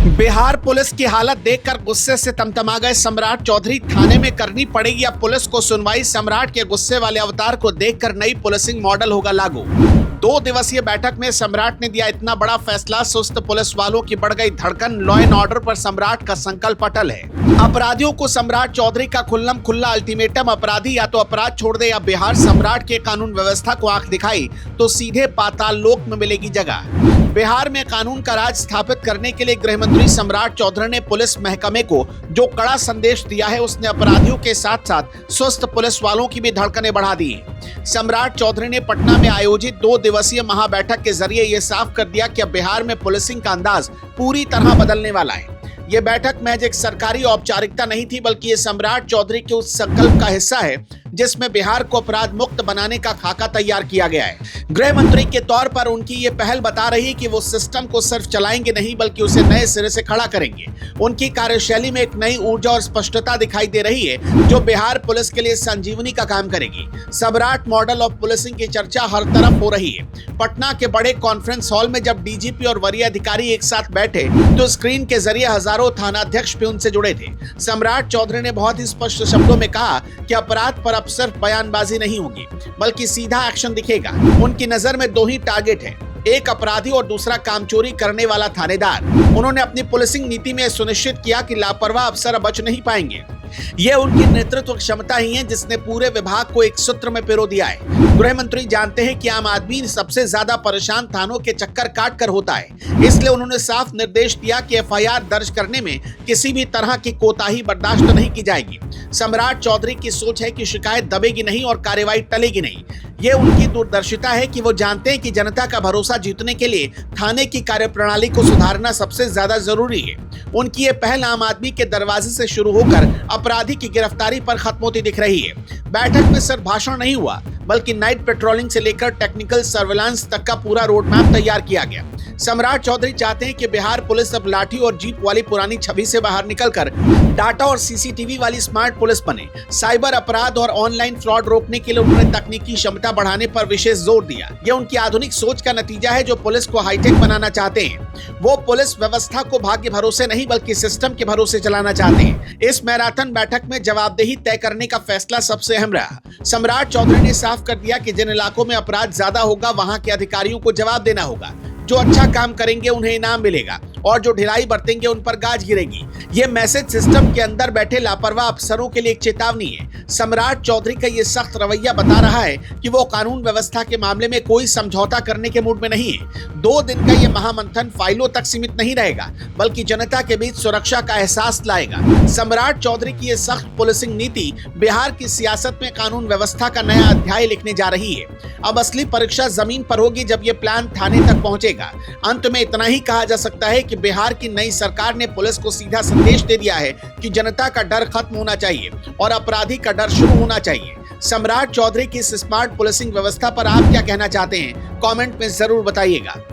Bihar police की हालत देखकर गुस्से से तमतमा गए सम्राट चौधरी। थाने में करनी पड़ेगी अब पुलिस को सुनवाई। सम्राट के गुस्से वाले अवतार को देखकर नई पुलिसिंग मॉडल होगा लागू। 2 दिवसीय बैठक में सम्राट ने दिया इतना बड़ा फैसला, सुस्त पुलिस वालों की बढ़ गई धड़कन। लॉ एंड ऑर्डर पर सम्राट का संकल्प अटल है। अपराधियों को सम्राट चौधरी का खुल्लम खुल्ला अल्टीमेटम, अपराधी या तो अपराध छोड़ दे या बिहार सम्राट के कानून व्यवस्था को आंख दिखाई तो सीधे पाताल लोक में मिलेगी जगह। बिहार में कानून का राज स्थापित करने के लिए गृह मंत्री सम्राट चौधरी ने पुलिस महकमे को जो कड़ा संदेश दिया है, उसने अपराधियों के साथ साथ स्वस्थ पुलिस वालों की भी धड़कनें बढ़ा दी। सम्राट चौधरी ने पटना में आयोजित 2 दिवसीय महाबैठक के जरिए यह साफ कर दिया कि अब बिहार में पुलिसिंग का अंदाज पूरी तरह बदलने वाला है। ये बैठक महज एक सरकारी औपचारिकता नहीं थी, बल्कि ये सम्राट चौधरी के उस संकल्प का हिस्सा है जिसमें बिहार को अपराध मुक्त बनाने का खाका तैयार किया गया है। गृह मंत्री के तौर पर उनकी ये पहल बता रही है कि वो सिस्टम को सिर्फ चलाएंगे नहीं, बल्कि उसे नए सिरे से खड़ा करेंगे। उनकी कार्यशैली में एक नई ऊर्जा और स्पष्टता दिखाई दे रही है जो बिहार पुलिस के लिए संजीवनी का काम करेगी। सम्राट मॉडल ऑफ पुलिसिंग की चर्चा हर तरफ हो रही है। पटना के बड़े कॉन्फ्रेंस हॉल में जब डीजीपी और वरीय अधिकारी एक साथ बैठे तो स्क्रीन के जरिए हजारों थानाध्यक्ष भी उनसे जुड़े थे। सम्राट चौधरी ने बहुत ही स्पष्ट शब्दों में कहा कि अपराध पर अब सिर्फ बयानबाजी नहीं होगी, बल्कि सीधा एक्शन दिखेगा। उनकी नजर में 2 ही टारगेट हैं, एक अपराधी और दूसरा कामचोरी करने वाला थानेदार। उन्होंने अपनी पुलिसिंग नीति में सुनिश्चित किया कि लापरवाह अफसर बच नहीं पाएंगे। ये उनकी नेतृत्व क्षमता ही है जिसने पूरे विभाग को एक सूत्र में पिरो दिया है। गृह मंत्री जानते हैं कि आम आदमी सबसे ज्यादा परेशान थानों के चक्कर काट कर होता है, इसलिए उन्होंने साफ निर्देश दिया कि एफआईआर दर्ज करने में किसी भी तरह की कोताही बर्दाश्त नहीं की जाएगी। सम्राट चौधरी की सोच है कि शिकायत दबेगी नहीं और कार्रवाई टलेगी नहीं। ये उनकी दूरदर्शिता है कि वो जानते हैं कि जनता का भरोसा जीतने के लिए थाने की कार्यप्रणाली को सुधारना सबसे ज्यादा जरूरी है। उनकी ये पहल आम आदमी के दरवाजे से शुरू होकर अपराधी की गिरफ्तारी पर खत्म होती दिख रही है। बैठक में सिर्फ भाषण नहीं हुआ, बल्कि नाइट पेट्रोलिंग से लेकर टेक्निकल सर्विलांस तक का पूरा रोड मैप तैयार किया गया। सम्राट चौधरी चाहते हैं कि बिहार पुलिस अब लाठी और जीप वाली पुरानी छवि से बाहर निकलकर डाटा और सीसीटीवी वाली स्मार्ट पुलिस बने। साइबर अपराध और ऑनलाइन फ्रॉड रोकने के लिए उन्होंने तकनीकी क्षमता बढ़ाने पर विशेष जोर दिया। यह उनकी आधुनिक सोच का नतीजा है जो पुलिस को हाईटेक बनाना चाहते हैं। वो पुलिस व्यवस्था को भाग्य भरोसे नहीं बल्कि सिस्टम के भरोसे चलाना चाहते हैं। इस मैराथन बैठक में जवाबदेही तय करने का फैसला सबसे अहम रहा। सम्राट चौधरी ने साफ कर दिया कि जिन इलाकों में अपराध ज्यादा होगा वहां के अधिकारियों को जवाब देना होगा। जो अच्छा काम करेंगे उन्हें इनाम मिलेगा और जो ढिलाई बरतेंगे उन पर गाज गिरेगी। ये मैसेज सिस्टम के अंदर बैठे लापरवाह अफसरों के लिए एक चेतावनी है। सम्राट चौधरी का ये सख्त रवैया बता रहा है कि वो कानून व्यवस्था के मामले में कोई समझौता करने के मूड में नहीं है। 2 दिन का ये महामंथन फाइलों तक सीमित नहीं रहेगा, बल्कि जनता के बीच सुरक्षा का एहसास लाएगा। सम्राट चौधरी की ये सख्त पुलिसिंग नीति बिहार की सियासत में कानून व्यवस्था का नया अध्याय लिखने जा रही है। अब असली परीक्षा जमीन पर होगी जब ये प्लान थाने तक पहुंचेगा। अंत में इतना ही कहा जा सकता है कि बिहार की नई सरकार ने पुलिस को सीधा संदेश दे दिया है कि जनता का डर खत्म होना चाहिए और अपराधी का डर शुरू होना चाहिए। सम्राट चौधरी की इस स्मार्ट पुलिसिंग व्यवस्था पर आप क्या कहना चाहते हैं? कमेंट में जरूर बताइएगा।